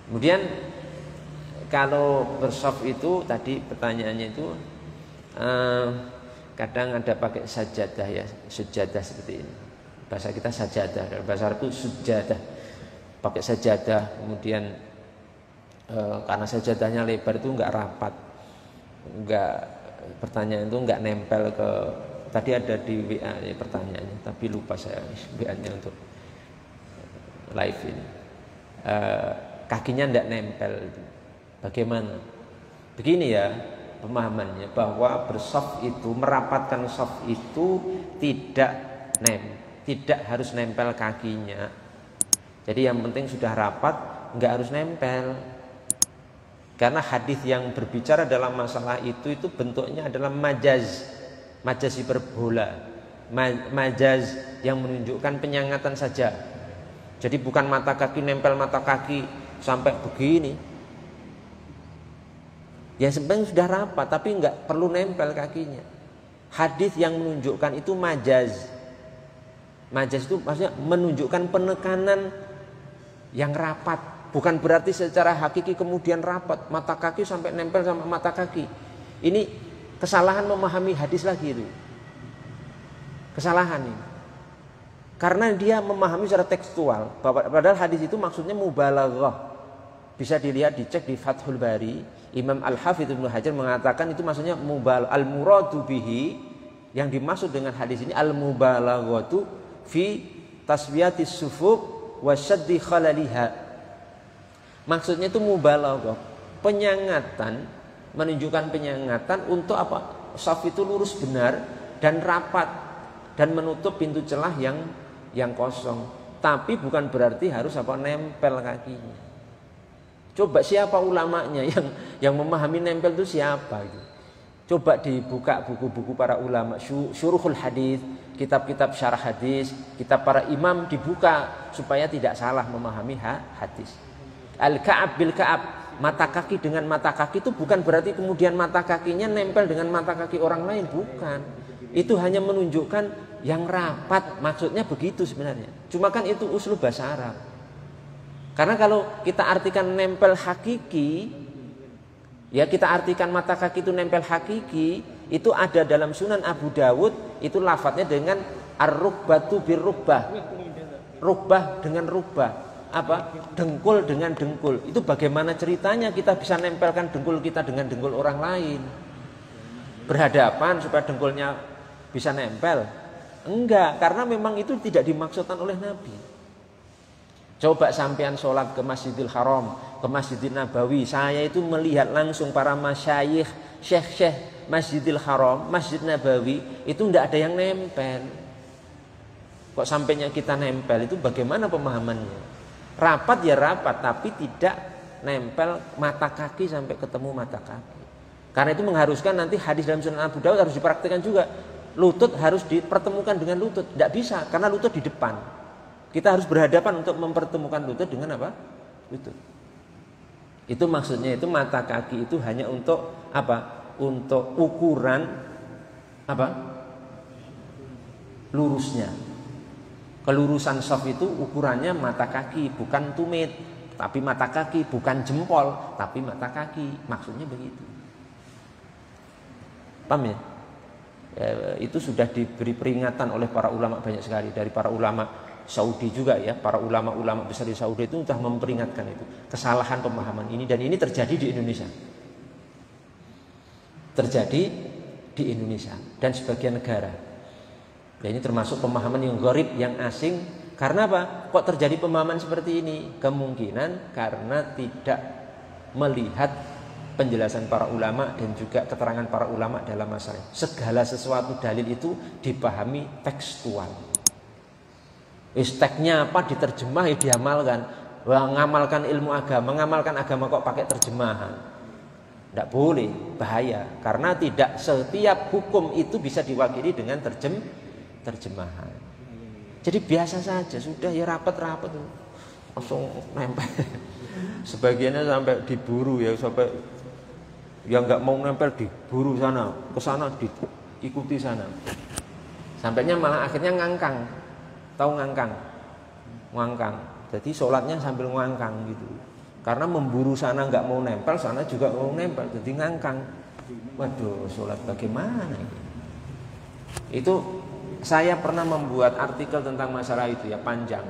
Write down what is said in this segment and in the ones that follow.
Kemudian kalau bersaf itu tadi pertanyaannya itu kadang ada pakai sajadah ya, sujadah seperti ini. Bahasa kita sajadah, bahasa Arab itu sujadah. Pakai sajadah, kemudian karena sajadahnya lebar itu enggak rapat. Enggak, pertanyaan itu enggak nempel ke, tadi ada di WA ya pertanyaannya, tapi lupa saya WA-nya untuk live ini. Kakinya enggak nempel itu. Bagaimana? Begini ya pemahamannya, bahwa bersaf itu, merapatkan saf itu tidak harus nempel kakinya. Jadi yang penting sudah rapat, nggak harus nempel. Karena hadis yang berbicara dalam masalah itu bentuknya adalah majaz hiperbola, majaz yang menunjukkan penyangatan saja. Jadi bukan mata kaki nempel mata kaki sampai begini. Ya sebenarnya sudah rapat, tapi nggak perlu nempel kakinya. Hadis yang menunjukkan itu majaz. Majaz itu maksudnya menunjukkan penekanan yang rapat, bukan berarti secara hakiki kemudian rapat mata kaki sampai nempel sama mata kaki. Ini kesalahan memahami hadis lagi itu. Kesalahan ini. Karena dia memahami secara tekstual, padahal hadis itu maksudnya mubalaghah. Bisa dilihat, dicek di Fathul Bari, Imam Al-Hafidz Ibnu Hajar mengatakan itu maksudnya al-muradu bihi, yang dimaksud dengan hadis ini al-mubalaghatu fi taswiyatis sufuf wa syaddi khalaliha. Maksudnya itu mubalaghah, penyangatan, menunjukkan penyangatan untuk apa? Saf itu lurus benar dan rapat dan menutup pintu celah yang kosong. Tapi bukan berarti harus apa nempel kakinya. Coba siapa ulamanya yang memahami nempel itu siapa gitu. Coba dibuka buku-buku para ulama, syuruhul hadis, kitab-kitab syarah hadis, kitab para imam dibuka supaya tidak salah memahami hadis. Al-ka'ab bil ka'ab, mata kaki dengan mata kaki itu bukan berarti kemudian mata kakinya nempel dengan mata kaki orang lain, bukan. Itu hanya menunjukkan yang rapat, maksudnya begitu sebenarnya. Cuma kan itu uslub bahasa Arab. Karena kalau kita artikan nempel hakiki, ya kita artikan mata kaki itu nempel hakiki, itu ada dalam Sunan Abu Dawud, itu lafadznya dengan ar-rubbatu bir-rubbah. Rubbah dengan rubbah. Apa? Dengkul dengan dengkul. Itu bagaimana ceritanya kita bisa nempelkan dengkul kita dengan dengkul orang lain? Berhadapan supaya dengkulnya bisa nempel? Enggak, karena memang itu tidak dimaksudkan oleh Nabi. Coba sampean sholat ke Masjidil Haram, ke Masjidil Nabawi. Saya itu melihat langsung para masyayikh, syekh-syekh Masjidil Haram, Masjid Nabawi, itu tidak ada yang nempel. Kok sampainya kita nempel, itu bagaimana pemahamannya? Rapat ya rapat, tapi tidak nempel mata kaki sampai ketemu mata kaki. Karena itu mengharuskan nanti hadis dalam Sunan Abu Dawud harus dipraktikkan juga. Lutut harus dipertemukan dengan lutut. Tidak bisa, karena lutut di depan. Kita harus berhadapan untuk mempertemukan lutut dengan apa? Lutut. Itu maksudnya itu mata kaki itu hanya untuk apa? Untuk ukuran apa? Lurusnya. Kelurusan shaf itu ukurannya mata kaki, bukan tumit. Tapi mata kaki, bukan jempol, tapi mata kaki. Maksudnya begitu. Paham ya? Itu sudah diberi peringatan oleh para ulama banyak sekali. Dari para ulama Saudi juga ya, para ulama-ulama besar di Saudi itu sudah memperingatkan itu kesalahan pemahaman ini, dan ini terjadi di Indonesia. Terjadi di Indonesia dan sebagian negara. Dan ini termasuk pemahaman yang gharib, yang asing. Karena apa? Kok terjadi pemahaman seperti ini? Kemungkinan karena tidak melihat penjelasan para ulama dan juga keterangan para ulama dalam masalah. Segala sesuatu dalil itu dipahami tekstual. Isteknya apa diterjemah ya diamalkan. Mengamalkan ilmu agama, mengamalkan agama kok pakai terjemahan? Tidak boleh, bahaya. Karena tidak setiap hukum itu bisa diwakili dengan terjemahan. Jadi biasa saja, sudah ya rapat-rapat langsung nempel. Sebagiannya sampai diburu ya, sampai yang nggak mau nempel diburu sana, ke sana diikuti sana. Sampainya malah akhirnya ngangkang. Tahu ngangkang? Ngangkang. Jadi sholatnya sambil ngangkang gitu. Karena memburu sana nggak mau nempel, sana juga mau nempel, jadi ngangkang. Waduh, sholat bagaimana ini? Itu saya pernah membuat artikel tentang masalah itu ya, panjang.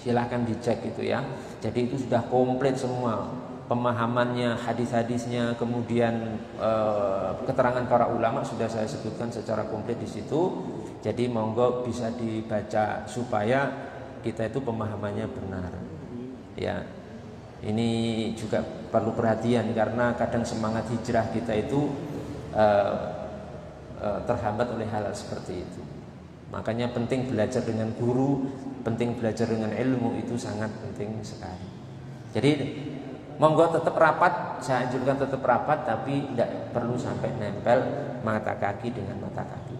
Silahkan dicek itu ya. Jadi itu sudah komplit semua pemahamannya, hadis-hadisnya, kemudian keterangan para ulama sudah saya sebutkan secara komplit di situ. Jadi monggo bisa dibaca supaya kita itu pemahamannya benar. Ya. Ini juga perlu perhatian karena kadang semangat hijrah kita itu terhambat oleh hal seperti itu. Makanya penting belajar dengan guru, penting belajar dengan ilmu, itu sangat penting sekali. Jadi monggo tetap rapat, saya anjurkan tetap rapat, tapi tidak perlu sampai nempel mata kaki dengan mata kaki.